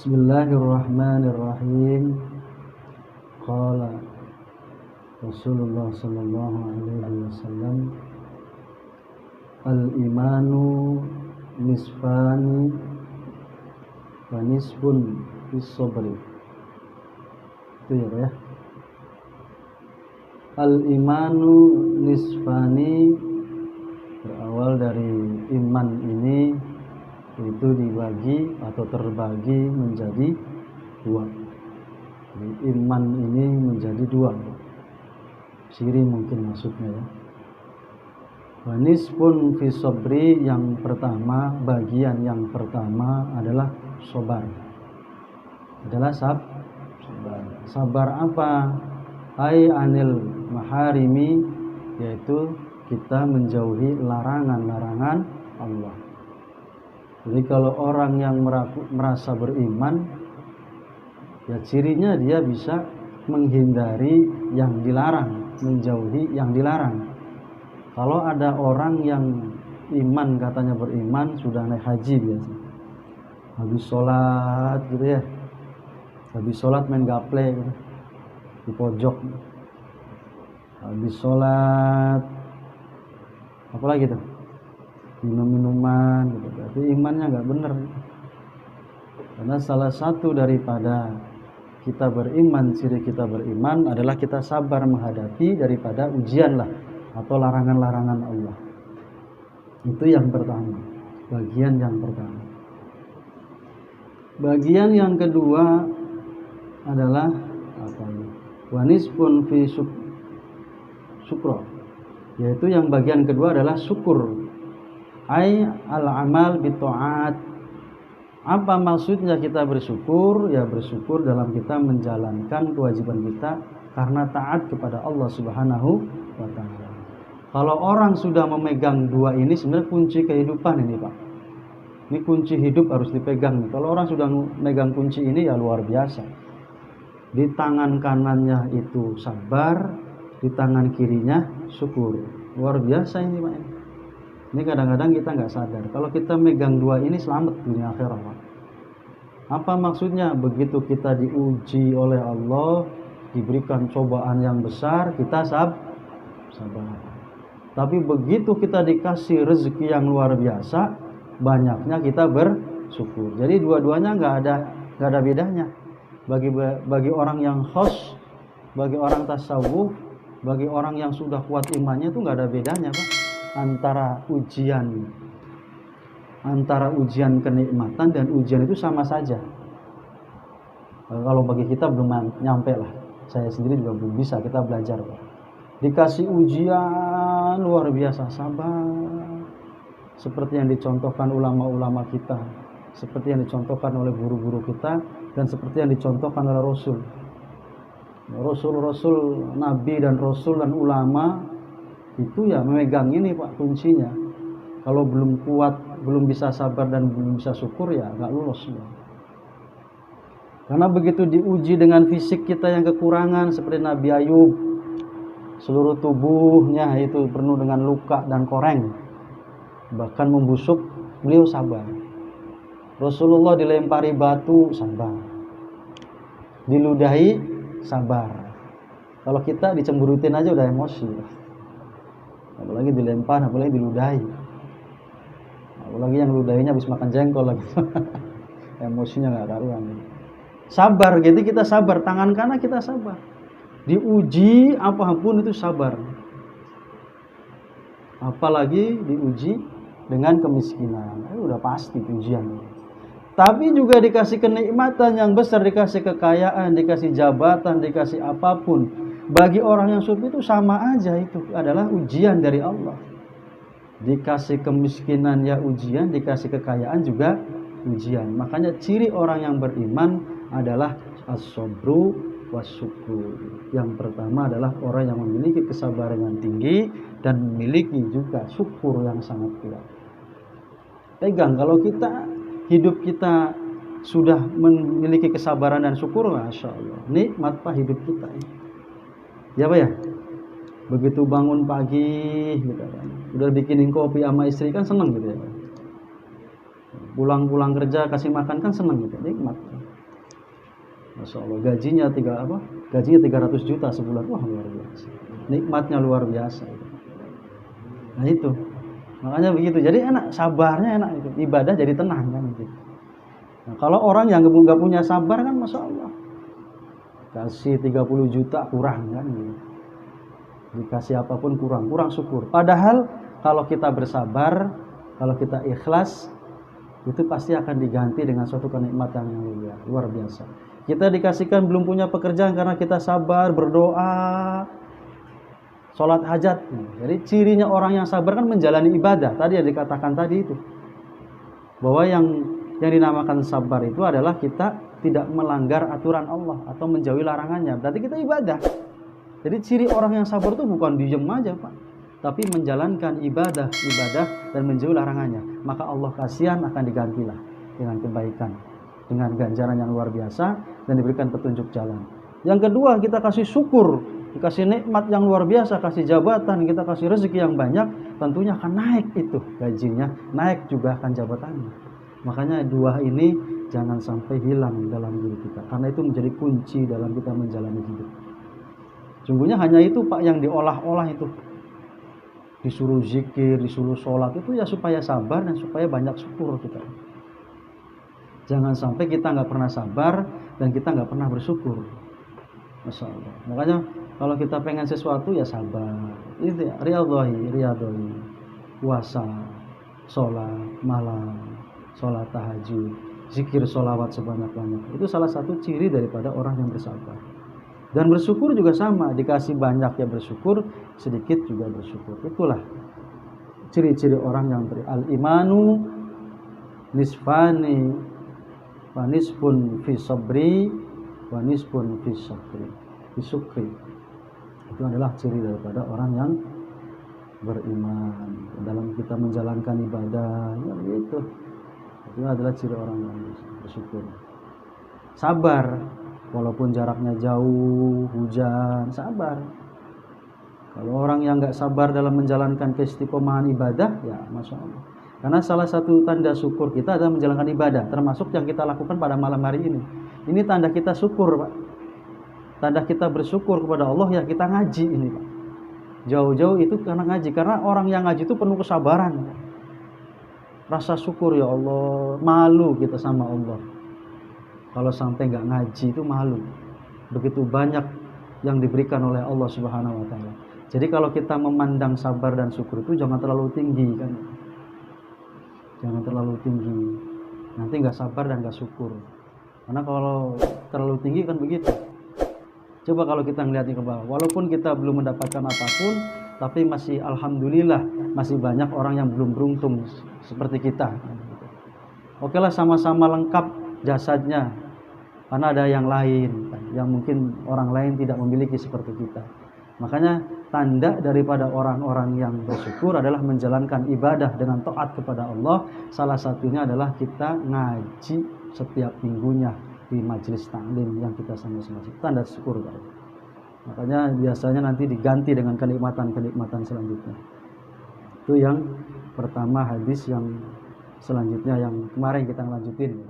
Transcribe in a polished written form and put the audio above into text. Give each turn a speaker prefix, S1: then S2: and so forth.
S1: Bismillahirrahmanirrahim. Qala Rasulullah sallallahu alaihi wasallam, al-imanu nisfani wa nisfun fis sabri. Itu ya. Al-imanu nisfani berawal dari iman ini itu dibagi atau terbagi menjadi dua. Jadi iman ini menjadi dua. Ciri mungkin maksudnya ya. Wanis pun fi sabri, yang pertama, bagian yang pertama adalah sabar. Adalah sabar. Sabar apa? Ai anil maharimi, yaitu kita menjauhi larangan-larangan Allah. Jadi kalau orang yang merasa beriman, ya cirinya dia bisa menghindari yang dilarang, menjauhi yang dilarang. Kalau ada orang yang iman, katanya beriman, sudah naik haji biasa, habis sholat gitu ya, habis sholat main gaple gitu, di pojok, habis sholat apalagi tuh, minum-minuman gitu, berarti imannya nggak benar. Karena salah satu daripada kita beriman, ciri kita beriman adalah kita sabar menghadapi daripada ujian lah atau larangan-larangan Allah. Itu yang pertama, bagian yang pertama. Bagian yang kedua adalah apa ini? Wanispun fi syukro, yaitu yang bagian kedua adalah syukur. Ai al-amal bi ta'at. Apa maksudnya kita bersyukur? Ya bersyukur dalam kita menjalankan kewajiban kita karena taat kepada Allah Subhanahu wa taala. Kalau orang sudah memegang dua ini, sebenarnya kunci kehidupan ini, Pak. Ini kunci hidup harus dipegang. Kalau orang sudah memegang kunci ini, ya luar biasa. Di tangan kanannya itu sabar, di tangan kirinya syukur. Luar biasa ini, Pak. Ini kadang-kadang kita nggak sadar. Kalau kita megang dua ini, selamat dunia akhirat, Pak. Apa maksudnya? Begitu kita diuji oleh Allah, diberikan cobaan yang besar, kita sabar. Tapi begitu kita dikasih rezeki yang luar biasa, banyaknya kita bersyukur. Jadi dua-duanya nggak ada bedanya. Bagi orang yang khos, bagi orang tasawuf, bagi orang yang sudah kuat imannya itu nggak ada bedanya, Pak. Antara ujian kenikmatan dan ujian itu sama saja. Kalau bagi kita belum nyampe lah. Saya sendiri juga belum bisa, kita belajar, Pak. Dikasih ujian luar biasa, sabar. Seperti yang dicontohkan ulama-ulama kita, seperti yang dicontohkan oleh guru-guru kita, dan seperti yang dicontohkan oleh Rasul, Nabi dan Rasul dan ulama itu ya memegang ini, Pak, kuncinya. Kalau belum kuat, belum bisa sabar dan belum bisa syukur, ya nggak lulus. Karena begitu diuji dengan fisik kita yang kekurangan, seperti Nabi Ayub, seluruh tubuhnya itu penuh dengan luka dan koreng, bahkan membusuk, beliau sabar. Rasulullah dilempari batu, sabar. Diludahi, sabar. Kalau kita dicemburutin aja udah emosi, apalagi dilempar, apalagi diludahi, apalagi yang ludahinya habis makan jengkol lagi. Emosinya nggak karuan. Sabar, jadi kita sabar, tangan kanan kita sabar. Diuji apapun itu sabar. Apalagi diuji dengan kemiskinan, udah pasti ujian. Tapi juga dikasih kenikmatan yang besar, dikasih kekayaan, dikasih jabatan, dikasih apapun. Bagi orang yang sufi itu sama aja, itu adalah ujian dari Allah. Dikasih kemiskinan ya ujian, dikasih kekayaan juga ujian. Makanya ciri orang yang beriman adalah as-sabru was-syukur. Yang pertama adalah orang yang memiliki kesabaran yang tinggi dan memiliki juga syukur yang sangat kuat. Pegang, kalau kita hidup kita sudah memiliki kesabaran dan syukur, Masya Allah, nikmat Pak hidup kita ini. Ya Pak ya, begitu bangun pagi gitu kan, udah bikinin kopi sama istri kan seneng gitu ya. Pulang-pulang kerja kasih makan kan seneng gitu, nikmat. Masya Allah, gajinya 300 juta sebulan. Wah, luar biasa, nikmatnya luar biasa itu. Nah itu makanya begitu, jadi enak, sabarnya enak itu, ibadah jadi tenang kan gitu. Nah, kalau orang yang nggak punya sabar kan Masya Allah, kasih 30 juta kurang kan gitu. Dikasih apapun kurang syukur. Padahal kalau kita bersabar, kalau kita ikhlas, itu pasti akan diganti dengan suatu kenikmatan yang luar biasa. Kita dikasihkan belum punya pekerjaan karena kita sabar, berdoa, sholat hajat. Jadi cirinya orang yang sabar kan menjalani ibadah. Tadi yang dikatakan tadi itu, bahwa yang dinamakan sabar itu adalah kita tidak melanggar aturan Allah atau menjauhi larangannya. Berarti kita ibadah. Jadi ciri orang yang sabar itu bukan diem aja Pak, tapi menjalankan ibadah dan menjauhi larangannya. Maka Allah kasihan akan digantilah dengan kebaikan, dengan ganjaran yang luar biasa, dan diberikan petunjuk jalan. Yang kedua, kita kasih syukur, dikasih nikmat yang luar biasa, kasih jabatan, kita kasih rezeki yang banyak, tentunya akan naik itu gajinya, naik juga akan jabatannya. Makanya dua ini jangan sampai hilang dalam diri kita, karena itu menjadi kunci dalam kita menjalani hidup. Sungguhnya hanya itu Pak yang diolah-olah itu, disuruh zikir, disuruh sholat, itu ya supaya sabar dan supaya banyak syukur kita. Jangan sampai kita nggak pernah sabar dan kita nggak pernah bersyukur. Masya Allah. Makanya kalau kita pengen sesuatu ya sabar. Itu ya, riyadhahi, puasa, sholat malam, sholat tahajud, zikir sholawat sebanyak-banyak. Itu salah satu ciri daripada orang yang bersabar. Dan bersyukur juga sama, dikasih banyak ya bersyukur, sedikit juga bersyukur. Itulah ciri-ciri orang yang al-imanu nisfani wa nisfun fi sabri wa nisfun fi syukri. Itu adalah ciri daripada orang yang beriman dalam kita menjalankan ibadah, ya begitu. Itu adalah ciri orang yang bersyukur. Sabar, walaupun jaraknya jauh, hujan, sabar. Kalau orang yang nggak sabar dalam menjalankan keistiqomahan ibadah, ya Masya Allah. Karena salah satu tanda syukur kita adalah menjalankan ibadah, termasuk yang kita lakukan pada malam hari ini. Ini tanda kita syukur Pak. Tanda kita bersyukur kepada Allah ya kita ngaji ini Pak. Jauh-jauh itu karena ngaji, karena orang yang ngaji itu penuh kesabaran. Rasa syukur, ya Allah, malu kita sama Allah. Kalau sampai nggak ngaji itu malu. Begitu banyak yang diberikan oleh Allah Subhanahu wa Ta'ala. Jadi kalau kita memandang sabar dan syukur itu jangan terlalu tinggi kan. Jangan terlalu tinggi. Nanti nggak sabar dan nggak syukur. Karena kalau terlalu tinggi kan begitu. Coba kalau kita ngeliatnya ke bawah, walaupun kita belum mendapatkan apapun, tapi masih alhamdulillah masih banyak orang yang belum beruntung seperti kita. Oke lah, sama-sama lengkap jasadnya, karena ada yang lain yang mungkin orang lain tidak memiliki seperti kita. Makanya tanda daripada orang-orang yang bersyukur adalah menjalankan ibadah dengan taat kepada Allah. Salah satunya adalah kita ngaji setiap minggunya di majelis taklim yang kita sama-sama. Tanda syukur. Makanya biasanya nanti diganti dengan kenikmatan-kenikmatan selanjutnya. Itu yang pertama, hadis yang selanjutnya yang kemarin kita lanjutin.